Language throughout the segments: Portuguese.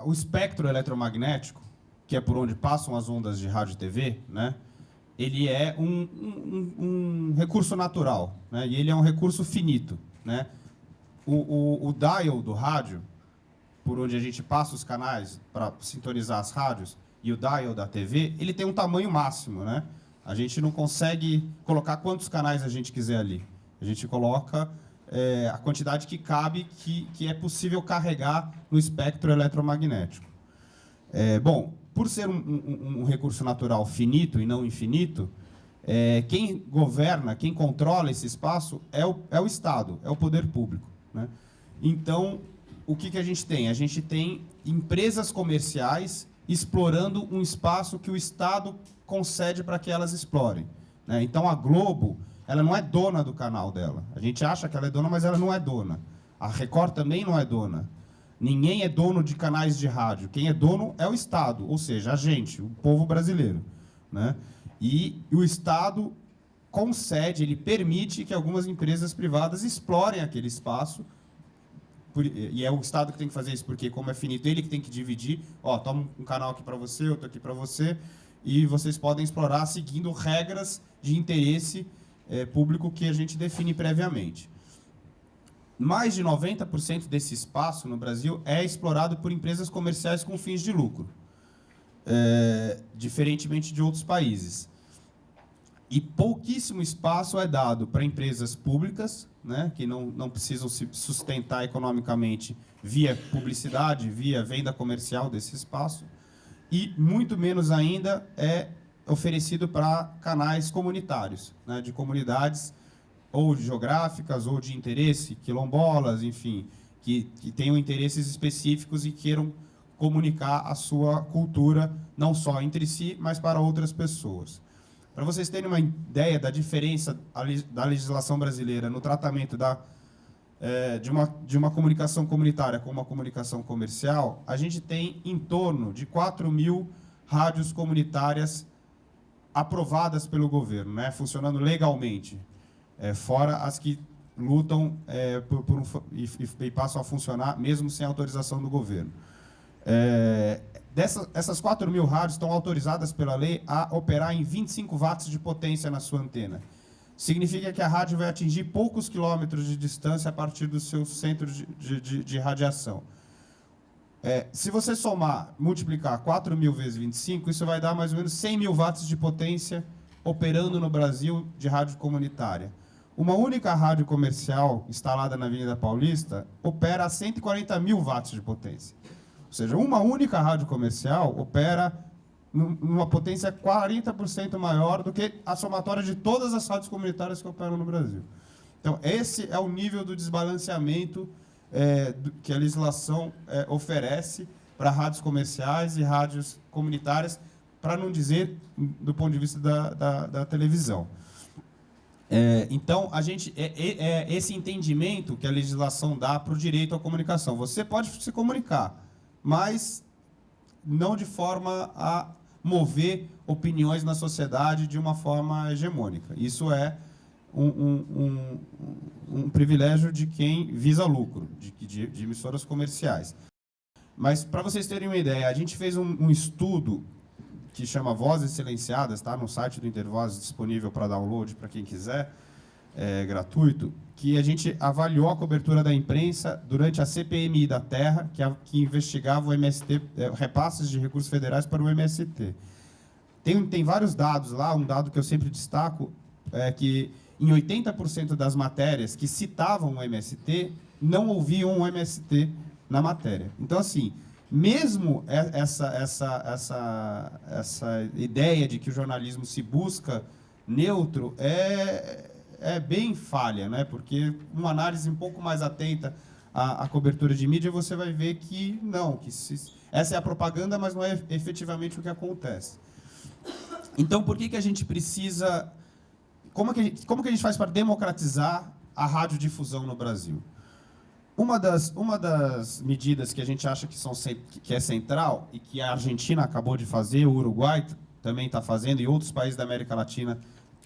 o espectro eletromagnético, que é por onde passam as ondas de rádio e TV, né, ele é um recurso natural, né, e ele é um recurso finito, né. O dial do rádio, por onde a gente passa os canais para sintonizar as rádios, e o dial da TV, ele tem um tamanho máximo, né? A gente não consegue colocar quantos canais a gente quiser ali. A gente coloca a quantidade que cabe, que é possível carregar no espectro eletromagnético. Bom, por ser um recurso natural finito e não infinito, quem governa, quem controla esse espaço é o Estado, é o poder público, né? Então, o que a gente tem? A gente tem empresas comerciais explorando um espaço que o Estado concede para que elas explorem, né? Então, a Globo, ela não é dona do canal dela. A gente acha que ela é dona, mas ela não é dona. A Record também não é dona. Ninguém é dono de canais de rádio. Quem é dono é o Estado, ou seja, a gente, o povo brasileiro, né? E o Estado concede, ele permite que algumas empresas privadas explorem aquele espaço. E é o Estado que tem que fazer isso, porque como é finito, ele que tem que dividir. Ó, toma um canal aqui para você, outro aqui para você, e vocês podem explorar seguindo regras de interesse público que a gente define previamente. Mais de 90% desse espaço no Brasil é explorado por empresas comerciais com fins de lucro, diferentemente de outros países. E pouquíssimo espaço é dado para empresas públicas, né, que não precisam se sustentar economicamente via publicidade, via venda comercial desse espaço, e muito menos ainda é oferecido para canais comunitários, né, de comunidades ou geográficas ou de interesse, quilombolas, enfim, que tenham interesses específicos e queiram comunicar a sua cultura não só entre si, mas para outras pessoas. Para vocês terem uma ideia da diferença da legislação brasileira no tratamento de uma comunicação comunitária com uma comunicação comercial, a gente tem em torno de 4.000 rádios comunitárias aprovadas pelo governo, né, funcionando legalmente, fora as que lutam e passam a funcionar mesmo sem autorização do governo. Essas 4.000 rádios estão autorizadas pela lei a operar em 25 watts de potência na sua antena. Significa que a rádio vai atingir poucos quilômetros de distância a partir do seu centro de radiação. Se você somar, multiplicar 4.000 vezes 25, isso vai dar mais ou menos 100.000 watts de potência operando no Brasil de rádio comunitária. Uma única rádio comercial instalada na Avenida Paulista opera a 140.000 watts de potência. Ou seja, uma única rádio comercial opera numa potência 40% maior do que a somatória de todas as rádios comunitárias que operam no Brasil. Então, esse é o nível do desbalanceamento que a legislação oferece para rádios comerciais e rádios comunitárias, para não dizer do ponto de vista da televisão. Então, esse entendimento que a legislação dá para o direito à comunicação. Você pode se comunicar, mas não de forma a mover opiniões na sociedade de uma forma hegemônica. Isso é um privilégio de quem visa lucro, de emissoras comerciais. Mas, para vocês terem uma ideia, a gente fez um estudo que chama Vozes Silenciadas, tá? No site do Intervoz, disponível para download para quem quiser, gratuito, que a gente avaliou a cobertura da imprensa durante a CPMI da Terra, que investigava o MST, repasses de recursos federais para o MST. Tem vários dados lá, um dado que eu sempre destaco, que em 80% das matérias que citavam o MST, não ouviam o MST na matéria. Então, assim, mesmo essa ideia de que o jornalismo se busca neutro é bem falha, né? Porque uma análise um pouco mais atenta à cobertura de mídia, você vai ver que não, essa é a propaganda, mas não é efetivamente o que acontece. Então, por que a gente precisa... Como que a gente faz para democratizar a radiodifusão no Brasil? Uma das medidas que a gente acha que é central, e que a Argentina acabou de fazer, o Uruguai também está fazendo, e outros países da América Latina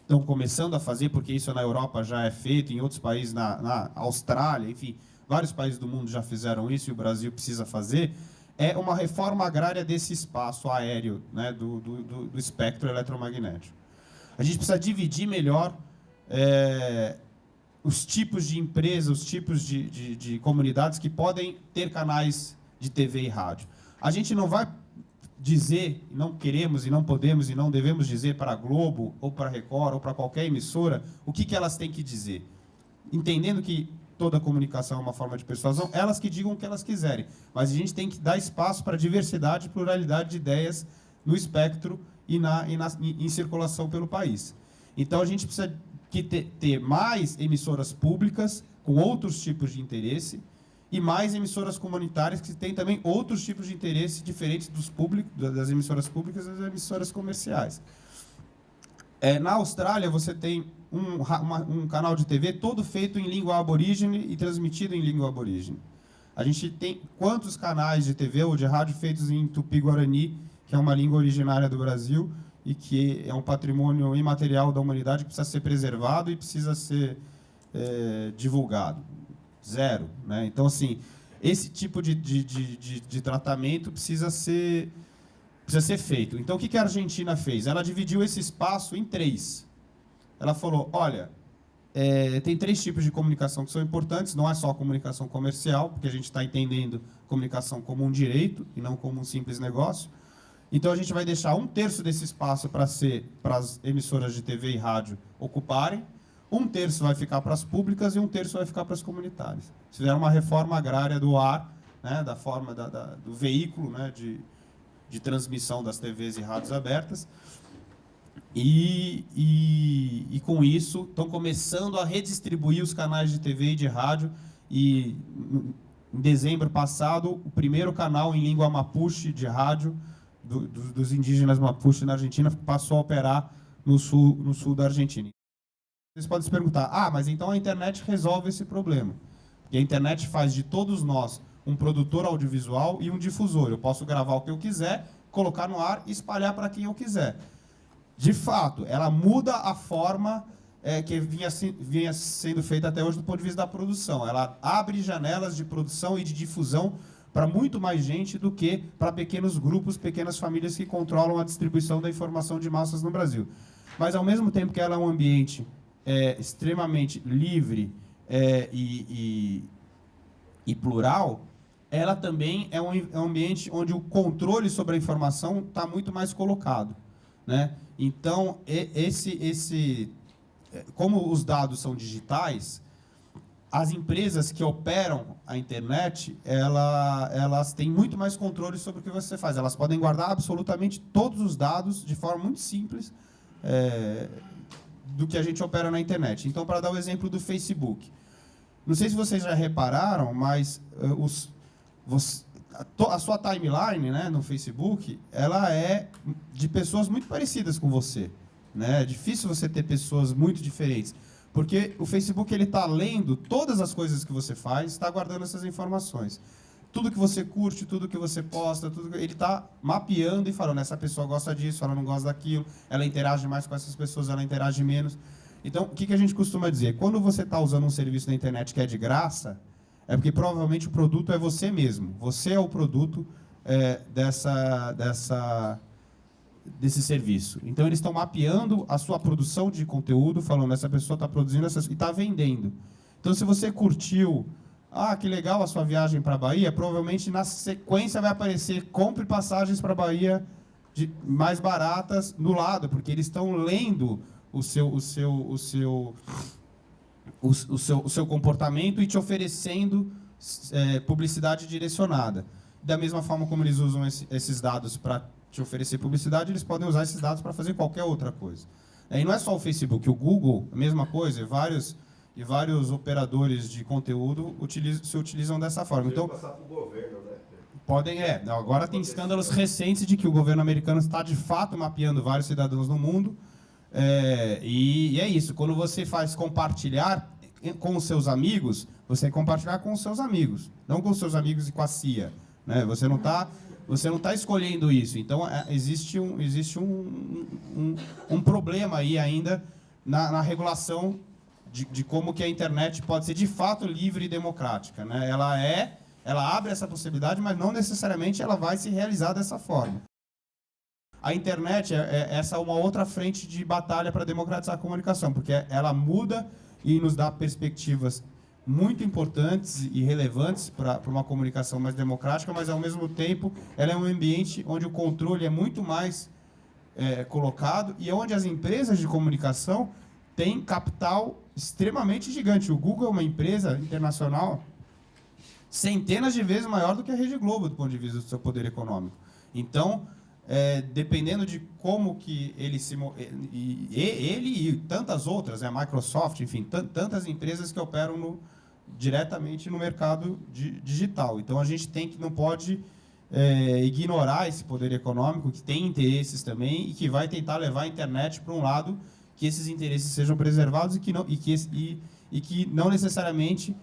estão começando a fazer, porque isso na Europa já é feito, em outros países, na Austrália, enfim, vários países do mundo já fizeram isso, e o Brasil precisa fazer, é uma reforma agrária desse espaço aéreo, né, do espectro eletromagnético. A gente precisa dividir melhor os tipos de empresas, os tipos de comunidades que podem ter canais de TV e rádio. A gente não vai dizer, não queremos e não podemos e não devemos dizer para a Globo, ou para a Record, ou para qualquer emissora, o que elas têm que dizer. Entendendo que toda comunicação é uma forma de persuasão, elas que digam o que elas quiserem. Mas a gente tem que dar espaço para diversidade e pluralidade de ideias no espectro e em circulação pelo país. Então, a gente precisa ter mais emissoras públicas com outros tipos de interesse e mais emissoras comunitárias que têm também outros tipos de interesse diferentes das emissoras públicas e das emissoras comerciais. Na Austrália, você tem um canal de TV todo feito em língua aborígene e transmitido em língua aborígene. A gente tem quantos canais de TV ou de rádio feitos em Tupi-Guarani, que é uma língua originária do Brasil e que é um patrimônio imaterial da humanidade que precisa ser preservado e precisa ser divulgado. Zero, né? Então, assim, esse tipo de tratamento precisa ser feito. Então, o que a Argentina fez? Ela dividiu esse espaço em 3. Ela falou, olha, tem 3 tipos de comunicação que são importantes, não é só a comunicação comercial, porque a gente está entendendo comunicação como um direito e não como um simples negócio. Então, a gente vai deixar 1/3 desse espaço para as emissoras de TV e rádio ocuparem, 1/3 vai ficar para as públicas e 1/3 vai ficar para as comunitárias. Fizeram uma reforma agrária do ar, né, da forma do veículo, né, de transmissão das TVs e rádios abertas. E com isso, estão começando a redistribuir os canais de TV e de rádio. E, em dezembro passado, o primeiro canal em língua mapuche de rádio dos indígenas mapuche na Argentina passou a operar no sul da Argentina. Vocês podem se perguntar, mas então a internet resolve esse problema. E a internet faz de todos nós um produtor audiovisual e um difusor. Eu posso gravar o que eu quiser, colocar no ar e espalhar para quem eu quiser. De fato, ela muda a forma que vinha sendo feita até hoje do ponto de vista da produção. Ela abre janelas de produção e de difusão para muito mais gente do que para pequenos grupos, pequenas famílias que controlam a distribuição da informação de massas no Brasil. Mas, ao mesmo tempo que ela é um ambiente extremamente livre e plural, ela também é um ambiente onde o controle sobre a informação está muito mais colocado, né? Então, como os dados são digitais, as empresas que operam a internet, elas têm muito mais controle sobre o que você faz. Elas podem guardar absolutamente todos os dados de forma muito simples do que a gente opera na internet. Então, para dar o exemplo do Facebook. Não sei se vocês já repararam, mas a sua timeline, né, no Facebook, ela é de pessoas muito parecidas com você, né? É difícil você ter pessoas muito diferentes, porque o Facebook está lendo todas as coisas que você faz, está guardando essas informações. Tudo que você curte, tudo que você posta, ele está mapeando e falando, essa pessoa gosta disso, ela não gosta daquilo, ela interage mais com essas pessoas, ela interage menos. Então, o que a gente costuma dizer? Quando você está usando um serviço na internet que é de graça, é porque provavelmente o produto é você mesmo. Você é o produto desse serviço. Então, eles estão mapeando a sua produção de conteúdo, falando, essa pessoa está produzindo e está vendendo. Então, se você curtiu, que legal a sua viagem para a Bahia, provavelmente na sequência vai aparecer, compre passagens para a Bahia mais baratas no lado, porque eles estão lendo o seu comportamento e te oferecendo publicidade direcionada. Da mesma forma como eles usam esses dados para te oferecer publicidade, eles podem usar esses dados para fazer qualquer outra coisa. E não é só o Facebook, o Google, a mesma coisa, e vários operadores de conteúdo se utilizam dessa forma. Então, passar para o governo, né? Podem, agora tem escândalos recentes de que o governo americano está, de fato, mapeando vários cidadãos no mundo. E é isso, quando você faz compartilhar com os seus amigos, você compartilhar com os seus amigos, não com os seus amigos e com a CIA, né? Você não está escolhendo isso. Então, existe um problema aí ainda na regulação de como que a internet pode ser de fato livre e democrática, né? Ela é Ela abre essa possibilidade, mas não necessariamente ela vai se realizar dessa forma. A internet essa é uma outra frente de batalha para democratizar a comunicação, porque ela muda e nos dá perspectivas muito importantes e relevantes para uma comunicação mais democrática, mas, ao mesmo tempo, ela é um ambiente onde o controle é muito mais colocado e onde as empresas de comunicação têm capital extremamente gigante. O Google é uma empresa internacional centenas de vezes maior do que a Rede Globo, do ponto de vista do seu poder econômico. Então, dependendo de como que ele ele e tantas outras, a Microsoft, enfim, tantas empresas que operam diretamente no mercado digital. Então, a gente não pode ignorar esse poder econômico, que tem interesses também e que vai tentar levar a internet para um lado que esses interesses sejam preservados e que não necessariamente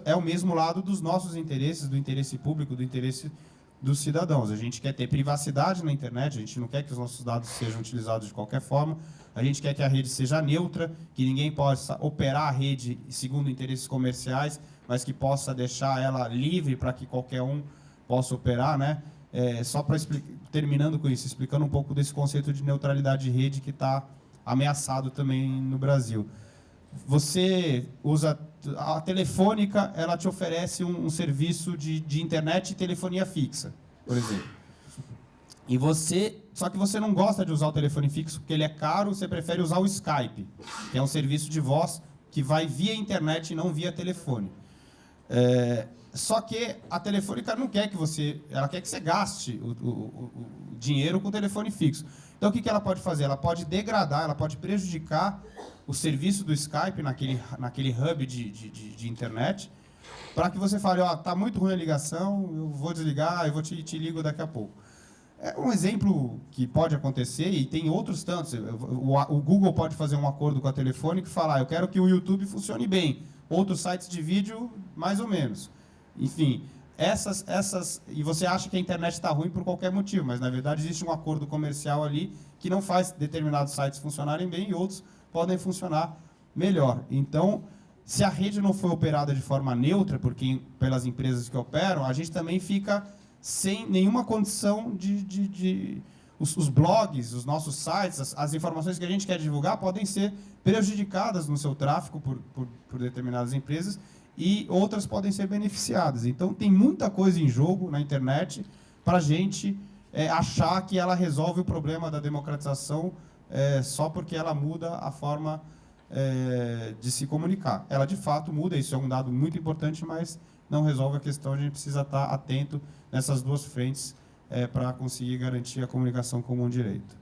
é o mesmo lado dos nossos interesses, do interesse público, do interesse dos cidadãos. A gente quer ter privacidade na internet, a gente não quer que os nossos dados sejam utilizados de qualquer forma, a gente quer que a rede seja neutra, que ninguém possa operar a rede segundo interesses comerciais, mas que possa deixar ela livre para que qualquer um possa operar, né? Só para terminando com isso, explicando um pouco desse conceito de neutralidade de rede que está ameaçado também no Brasil. Você usa a Telefônica, ela te oferece um serviço de internet e telefonia fixa, por exemplo. Só que você não gosta de usar o telefone fixo porque ele é caro, você prefere usar o Skype, que é um serviço de voz que vai via internet e não via telefone. Só que a Telefônica não quer que ela quer que você gaste o dinheiro com o telefone fixo. Então, o que ela pode fazer? Ela pode degradar, ela pode prejudicar o serviço do Skype naquele hub de internet, para que você fale, tá muito ruim a ligação, eu vou desligar, eu vou te ligo daqui a pouco. É um exemplo que pode acontecer, e tem outros tantos. O Google pode fazer um acordo com a Telefônica e falar, eu quero que o YouTube funcione bem, outros sites de vídeo, mais ou menos. Enfim, e você acha que a internet está ruim por qualquer motivo, mas, na verdade, existe um acordo comercial ali que não faz determinados sites funcionarem bem e outros podem funcionar melhor. Então, se a rede não for operada de forma neutra, pelas empresas que operam, a gente também fica sem nenhuma condição os blogs, os nossos sites, as informações que a gente quer divulgar podem ser prejudicadas no seu tráfego por determinadas empresas e outras podem ser beneficiadas. Então, tem muita coisa em jogo na internet para a gente achar que ela resolve o problema da democratização só porque ela muda a forma de se comunicar. Ela, de fato, muda, isso é um dado muito importante, mas não resolve a questão, a gente precisa estar atento nessas duas frentes para conseguir garantir a comunicação como um direito.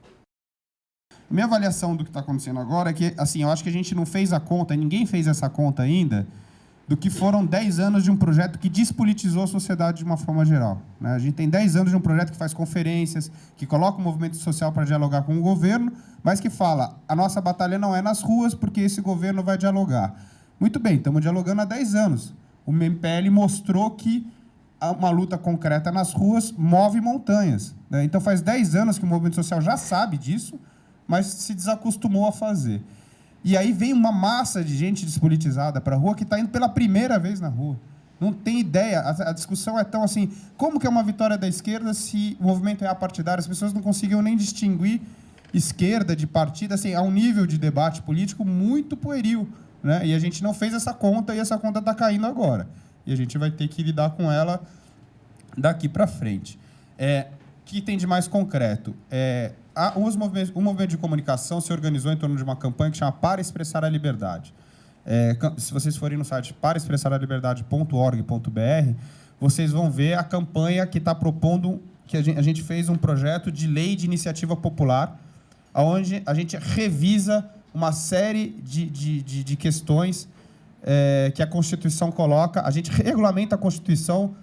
Minha avaliação do que está acontecendo agora é que, assim, eu acho que a gente não fez a conta, ninguém fez essa conta ainda, do que foram 10 anos de um projeto que despolitizou a sociedade de uma forma geral, né? A gente tem 10 anos de um projeto que faz conferências, que coloca o movimento social para dialogar com o governo, mas que fala, a nossa batalha não é nas ruas, porque esse governo vai dialogar. Muito bem, estamos dialogando há 10 anos. O MPL mostrou que uma luta concreta nas ruas move montanhas, né? Então, faz 10 anos que o movimento social já sabe disso, mas se desacostumou a fazer. E aí vem uma massa de gente despolitizada para a rua que está indo pela primeira vez na rua. Não tem ideia. A discussão é tão assim, como que é uma vitória da esquerda se o movimento é apartidário? As pessoas não conseguiam nem distinguir esquerda de partido, assim, a um nível de debate político muito pueril, né? E a gente não fez essa conta, e essa conta está caindo agora. E a gente vai ter que lidar com ela daqui para frente. O que tem de mais concreto? O movimento de comunicação se organizou em torno de uma campanha que chama Para Expressar a Liberdade. Se vocês forem no site paraexpressaraliberdade.org.br, vocês vão ver a campanha que está propondo, que a gente fez um projeto de lei de iniciativa popular, onde a gente revisa uma série de questões que a Constituição coloca. A gente regulamenta a Constituição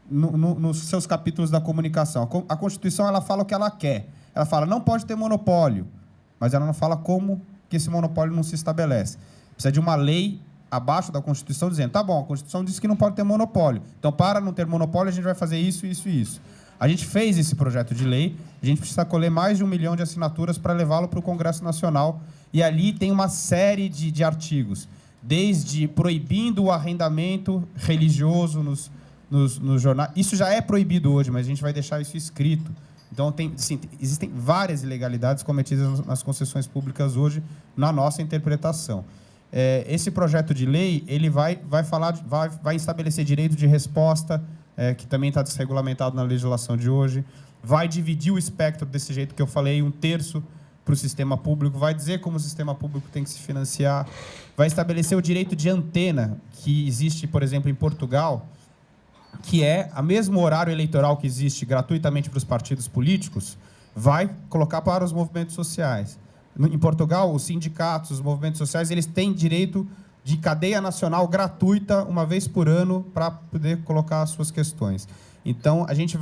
nos seus capítulos da comunicação. A Constituição, ela fala o que ela quer. Ela fala, não pode ter monopólio, mas ela não fala como que esse monopólio não se estabelece. Precisa de uma lei abaixo da Constituição dizendo, tá bom, a Constituição diz que não pode ter monopólio, então, para não ter monopólio, a gente vai fazer isso, isso e isso. A gente fez esse projeto de lei, a gente precisa colher mais de 1 milhão de assinaturas para levá-lo para o Congresso Nacional, e ali tem uma série de artigos, desde proibindo o arrendamento religioso nos jornais. Isso já é proibido hoje, mas a gente vai deixar isso escrito. Então, existem várias ilegalidades cometidas nas concessões públicas hoje, na nossa interpretação. Esse projeto de lei ele vai estabelecer direito de resposta, que também está desregulamentado na legislação de hoje, vai dividir o espectro desse jeito que eu falei, 1/3 para o sistema público, vai dizer como o sistema público tem que se financiar, vai estabelecer o direito de antena, que existe, por exemplo, em Portugal, que é o mesmo horário eleitoral que existe gratuitamente para os partidos políticos, vai colocar para os movimentos sociais. Em Portugal, os sindicatos, os movimentos sociais, eles têm direito de cadeia nacional gratuita, uma vez por ano, para poder colocar as suas questões. Então, a gente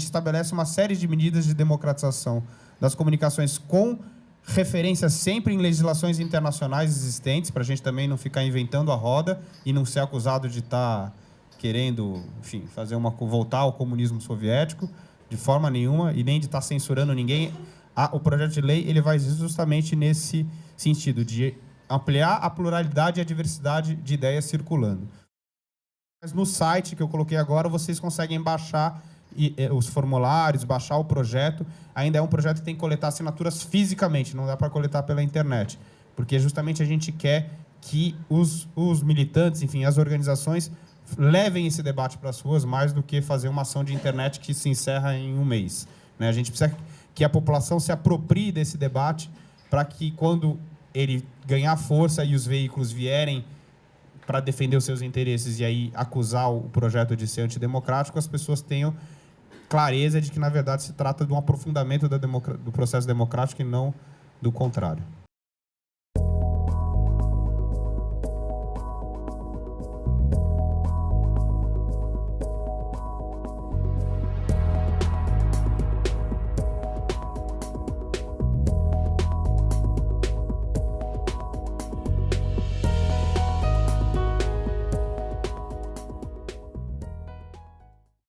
estabelece uma série de medidas de democratização das comunicações com referência sempre em legislações internacionais existentes, para a gente também não ficar inventando a roda e não ser acusado de estar querendo, enfim, voltar ao comunismo soviético, de forma nenhuma, e nem de estar censurando ninguém. O projeto de lei ele vai justamente nesse sentido, de ampliar a pluralidade e a diversidade de ideias circulando. Mas no site que eu coloquei agora, vocês conseguem baixar os formulários, baixar o projeto. Ainda é um projeto que tem que coletar assinaturas fisicamente, não dá para coletar pela internet, porque justamente a gente quer que os militantes, enfim, as organizações, levem esse debate para as ruas mais do que fazer uma ação de internet que se encerra em um mês, né? A gente precisa que a população se aproprie desse debate para que, quando ele ganhar força e os veículos vierem para defender os seus interesses e aí acusar o projeto de ser antidemocrático, as pessoas tenham clareza de que, na verdade, se trata de um aprofundamento do processo democrático e não do contrário.